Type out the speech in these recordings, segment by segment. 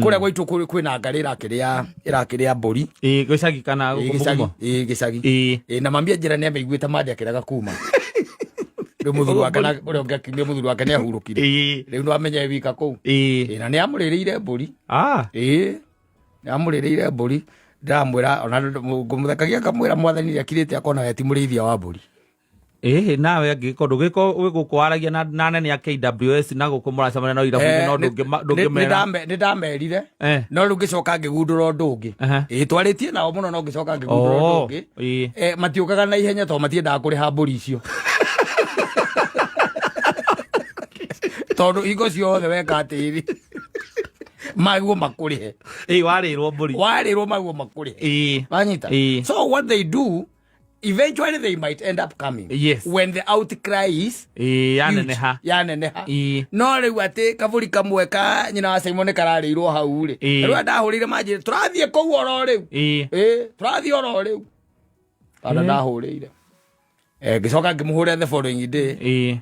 kuria gwitu kwina ngari irakiria mburi gicagi kana gicagi na mambia njira ni ameiguite mandi akiraga kuma muthuri wake na uria ungakimia muthuri wake ni ahurukire riu no amenye wika kuu na ni amurireire mburi ni amurireire mburi ndamwira ona ngumuthekagia kamwira mwathani akirite akona we ti murithia wa mburi nawe angikorwo wigukwaragia na nene ya KWS na gukumuracamana no irabu no ndungimera ni ndamerire no riu ngicoka ngigundura undu ungi twaritie nao muno no ngicoka ngigundura undu ungi matiukaga na ihenya to matiendaga kuriha mburi icio tondu hingo ciothe weka atiri maguo makurihe warirwo mburi maguo makurihe wanyita so what they do eventually they might end up coming when the outcry is yaneneha no riu ati kaburi kamwe ka nyina wa Simon kararirwo hau ri riu ndahurire manjire turathie kou oro riu turathie oro riu ana ndahurire ngicoka ngimuhuria the following day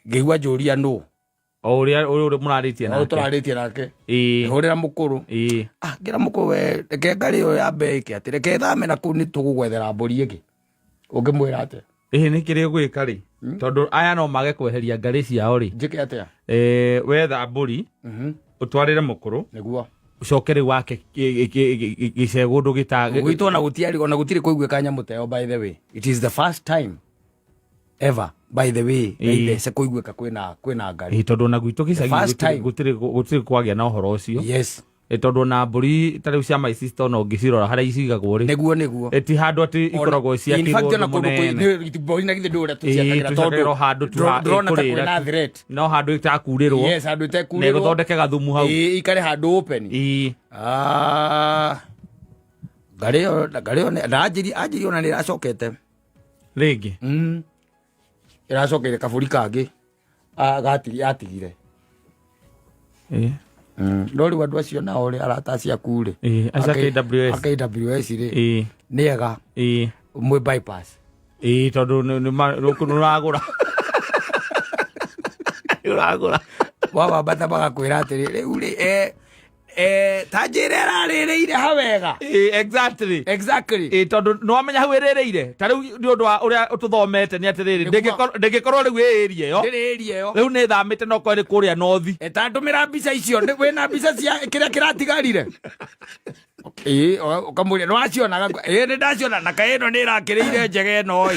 ngigua njuria no uria muraritie nake turaritie nake hurira mukuru ngira mukuru we reke ngari yo ya mbeki ati reke thame na ku ni tugugwethera mburi ingi ungimwira ate ni kiri gwika ri tondu aya no mage kweheria ngari ciao ri njike atia wetha mburi utwarire mukuru niguo ucokere wake gicegundu gitage gwitwo na gutiari ona gutiri kuiguika nyamuteo by the way it is the first time ever by the way se kuiguika kwina ngari tondu na gwitu gicagi gutiri kwagia na uhoro ucio tondu na mburi tari cia my sister no ngicirora haria icigagwo ri niguo eti handu ati ikoragwo cia kiru na mburi na githe ndura tuciakagira tondu handu turona threat no handu itakurirwo handu itakurirwo ne guthondeke gathumu hau ikare handu open ngari yo ajiri ona ni racokete ringi iracokere kaburi kangi atigire no riu andu acio nao ri arata ciaku ri KWS ri niega mwe bypass tondu nuragura wawambata magakwira atiri riu ri tanjire ararireire hawega exactly tondu no amenya hau irireire tariu ni undu wa uria ututhomete ni atiriri ndingikorwo riu area yo riu ni thamite no kwari kuria nothi etandumira mbica icio wina mbica cia kiria kiratigarire ukamuria no acionaga ni ndaciona na kaino ni irakiriire njege no